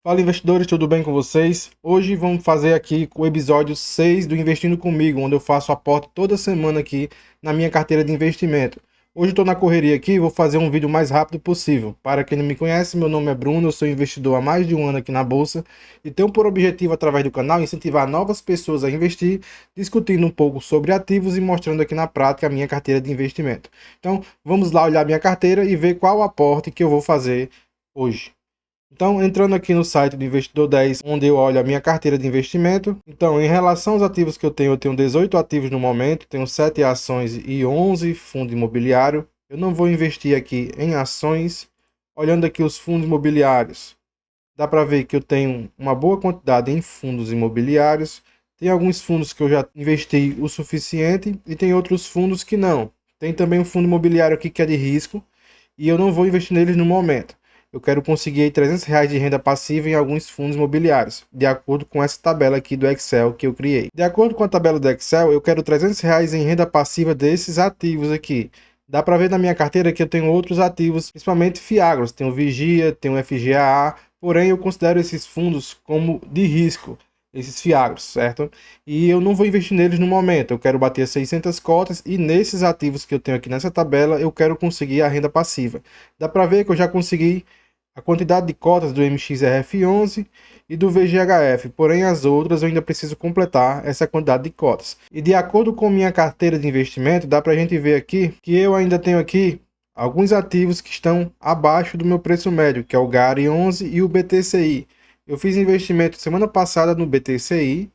Fala investidores, tudo bem com vocês? Hoje vamos fazer aqui o episódio 6 do Investindo Comigo, onde eu faço aporte toda semana aqui na minha carteira de investimento. Hoje estou na correria aqui e vou fazer um vídeo o mais rápido possível. Para quem não me conhece, meu nome é Bruno, eu sou investidor há mais de um ano aqui na Bolsa e tenho por objetivo, através do canal, incentivar novas pessoas a investir, discutindo um pouco sobre ativos e mostrando aqui na prática a minha carteira de investimento. Então, vamos lá olhar minha carteira e ver qual o aporte que eu vou fazer hoje. Então, entrando aqui no site do Investidor 10, onde eu olho a minha carteira de investimento. Então, em relação aos ativos que eu tenho 18 ativos no momento, tenho 7 ações e 11 fundos imobiliários. Eu não vou investir aqui em ações. Olhando aqui os fundos imobiliários, dá para ver que eu tenho uma boa quantidade em fundos imobiliários. Tem alguns fundos que eu já investi o suficiente e tem outros fundos que não. Tem também um fundo imobiliário aqui que é de risco e eu não vou investir neles no momento. Eu quero conseguir aí R$ 300 de renda passiva em alguns fundos imobiliários, de acordo com essa tabela aqui do Excel que eu criei. De acordo com a tabela do Excel, eu quero R$ 300 em renda passiva desses ativos aqui. Dá para ver na minha carteira que eu tenho outros ativos, principalmente Fiagros. Tenho Vigia, tenho FGAA, porém eu considero esses fundos como de risco, esses Fiagros, certo? E eu não vou investir neles no momento. Eu quero bater 600 cotas e nesses ativos que eu tenho aqui nessa tabela, eu quero conseguir a renda passiva. Dá para ver que eu já consegui a quantidade de cotas do MXRF11 e do VGHF, porém as outras eu ainda preciso completar essa quantidade de cotas. E de acordo com minha carteira de investimento, dá para a gente ver aqui que eu ainda tenho aqui alguns ativos que estão abaixo do meu preço médio, que é o GARI11 e o BTCI. Eu fiz investimento semana passada no BTCI.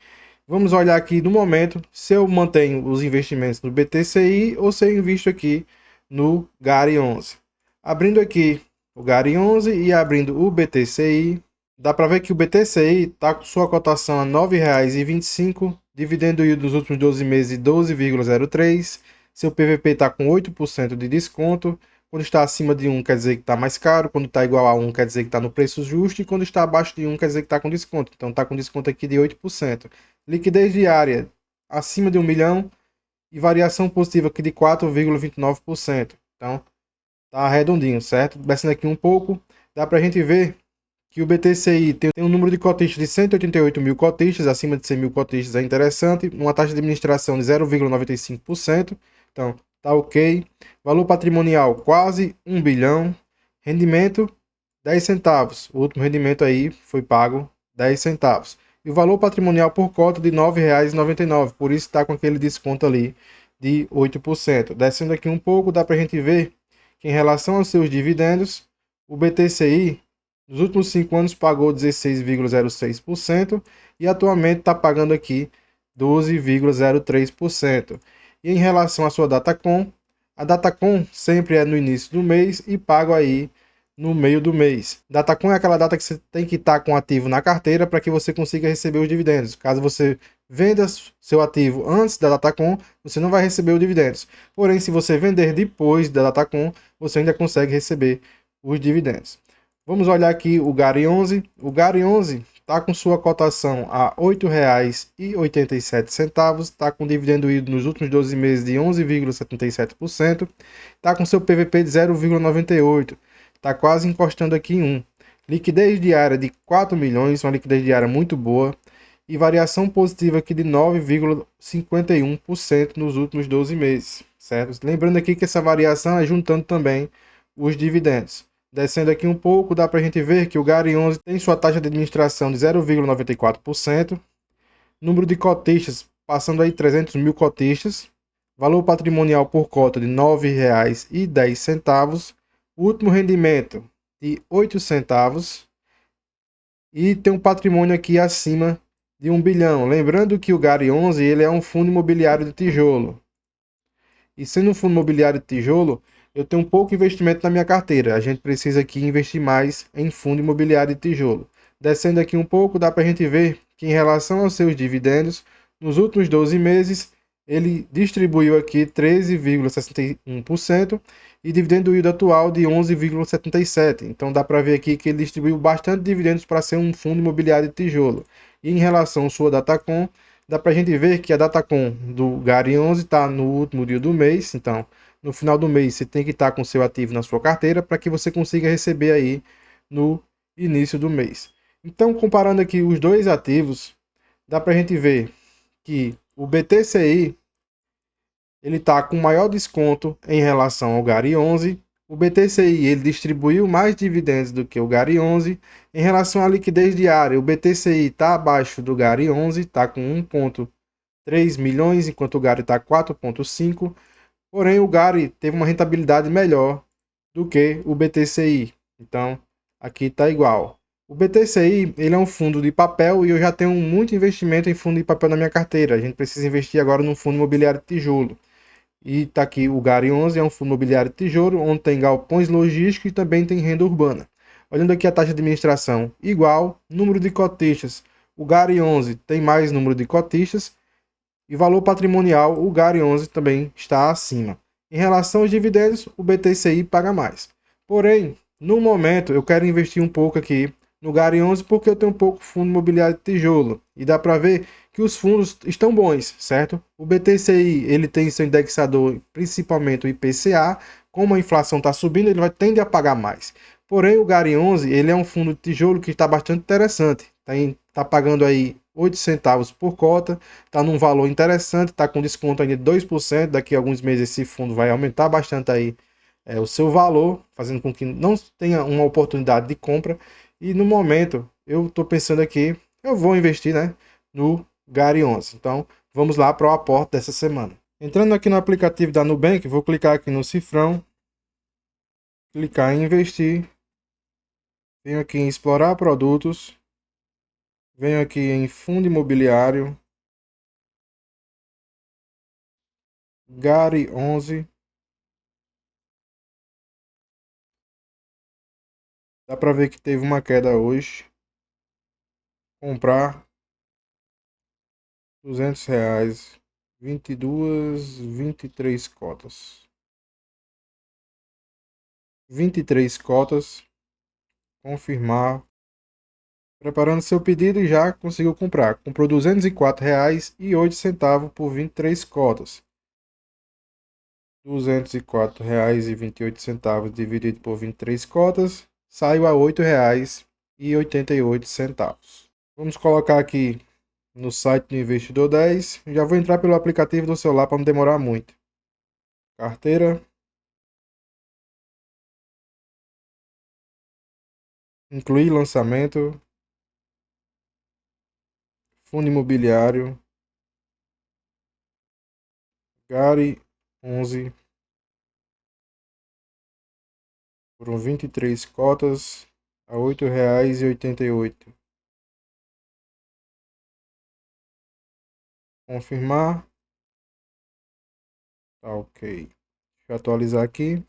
Vamos olhar aqui no momento se eu mantenho os investimentos no BTCI ou se eu invisto aqui no GARI11. Abrindo aqui o GARI11 e abrindo o BTCI, dá para ver que o BTCI está com sua cotação a R$ 9,25, dividendo yield dos últimos 12 meses de 12,03, seu PVP está com 8% de desconto. Quando está acima de 1 quer dizer que está mais caro, quando está igual a 1 quer dizer que está no preço justo, e quando está abaixo de 1 quer dizer que está com desconto. Então está com desconto aqui de 8%. Liquidez diária acima de 1 milhão e variação positiva aqui de 4,29%. Então tá redondinho, certo? Descendo aqui um pouco, dá pra gente ver que o BTCI tem um número de cotistas de 188 mil cotistas, acima de 100 mil cotistas é interessante, uma taxa de administração de 0,95%, então tá ok. Valor patrimonial quase 1 bilhão, rendimento 10 centavos, o último rendimento aí foi pago 10 centavos. E o valor patrimonial por cota de R$ 9,99, por isso está com aquele desconto ali de 8%. Descendo aqui um pouco, dá pra gente ver que em relação aos seus dividendos, o BTCI nos últimos 5 anos pagou 16,06% e atualmente está pagando aqui 12,03%. E em relação à sua Datacom, a Datacom sempre é no início do mês e paga aí no meio do mês. Datacom é aquela data que você tem que estar com ativo na carteira para que você consiga receber os dividendos. Caso você venda seu ativo antes da Datacom, você não vai receber os dividendos. Porém, se você vender depois da Datacom, você ainda consegue receber os dividendos. Vamos olhar aqui o GARI11. O GARI11 está com sua cotação a R$ 8,87, está com dividendo yield nos últimos 12 meses de 11,77%, está com seu PVP de 0,98, está quase encostando aqui em 1. Liquidez diária de 4 milhões, uma liquidez diária muito boa, e variação positiva aqui de 9,51% nos últimos 12 meses, certo? Lembrando aqui que essa variação é juntando também os dividendos. Descendo aqui um pouco, dá para a gente ver que o GARI11 tem sua taxa de administração de 0,94%, número de cotistas passando aí 300 mil cotistas, valor patrimonial por cota de R$ 9,10, o último rendimento de 8 centavos e tem um patrimônio aqui acima de 1 bilhão. Lembrando que o GARI11 ele é um fundo imobiliário de tijolo. E sendo um fundo imobiliário de tijolo, eu tenho um pouco investimento na minha carteira. A gente precisa aqui investir mais em fundo imobiliário de tijolo. Descendo aqui um pouco, dá para a gente ver que em relação aos seus dividendos, nos últimos 12 meses, ele distribuiu aqui 13,61% e dividendo yield atual de 11,77%. Então dá para ver aqui que ele distribuiu bastante dividendos para ser um fundo imobiliário de tijolo. E em relação à sua Datacom, dá para a gente ver que a Datacom do GARI11 está no último dia do mês, então no final do mês você tem que estar com seu ativo na sua carteira para que você consiga receber aí no início do mês. Então, comparando aqui os dois ativos, dá para a gente ver que o BTCI ele está com maior desconto em relação ao GARI 11. O BTCI ele distribuiu mais dividendos do que o GARI 11. Em relação à liquidez diária, o BTCI está abaixo do GARI 11, está com 1,3 milhões, enquanto o GARI está 4,5. Porém, o GARI teve uma rentabilidade melhor do que o BTCI. Então, aqui está igual. O BTCI ele é um fundo de papel e eu já tenho muito investimento em fundo de papel na minha carteira. A gente precisa investir agora num fundo imobiliário de tijolo. E está aqui o GARI 11, é um fundo imobiliário de tijolo, onde tem galpões logísticos e também tem renda urbana. Olhando aqui a taxa de administração, igual, número de cotistas. O GARI 11 tem mais número de cotistas e valor patrimonial, o GARI 11 também está acima. Em relação aos dividendos, o BTCI paga mais. Porém, no momento, eu quero investir um pouco aqui no GARI 11 porque eu tenho um pouco fundo imobiliário de tijolo. E dá para ver que os fundos estão bons, certo? O BTCI ele tem seu indexador, principalmente o IPCA. Como a inflação está subindo, ele vai tender a pagar mais. Porém, o GARI 11 ele é um fundo de tijolo que está bastante interessante. Está pagando aí 8 centavos por cota, está num valor interessante, está com desconto ainda de 2%. Daqui a alguns meses esse fundo vai aumentar bastante aí o seu valor, fazendo com que não tenha uma oportunidade de compra. E no momento, eu estou pensando aqui, eu vou investir, né, no GARI 11. Então, vamos lá para o aporte dessa semana. Entrando aqui no aplicativo da Nubank, vou clicar aqui no cifrão, clicar em investir, venho aqui em explorar produtos, venho aqui em fundo imobiliário, GARI 11. Dá para ver que teve uma queda hoje. Comprar R$ 200, 22, 23 cotas. 23 cotas. Confirmar. Preparando seu pedido e já conseguiu comprar. Comprou R$ 204,08 por 23 cotas. R$ 204,28 dividido por 23 cotas. Saiu a R$ 8,88. Vamos colocar aqui no site do Investidor 10. Já vou entrar pelo aplicativo do celular para não demorar muito. Carteira. Incluir lançamento. Fundo imobiliário. GARI 11. Foram 23 cotas a R$ 8,88. Confirmar. Tá ok. Deixa eu atualizar aqui.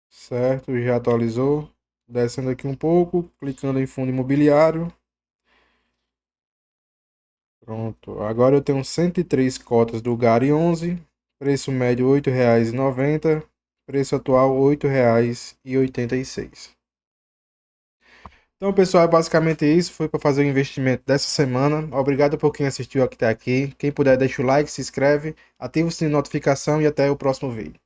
Certo, já atualizou. Descendo aqui um pouco, clicando em fundo imobiliário. Pronto, agora eu tenho 103 cotas do GARI 11. Preço médio R$ 8,90. Preço atual R$ 8,86. Então, pessoal, é basicamente isso. Foi para fazer o investimento dessa semana. Obrigado por quem assistiu até aqui. Quem puder, deixa o like, se inscreve, ativa o sininho de notificação e até o próximo vídeo.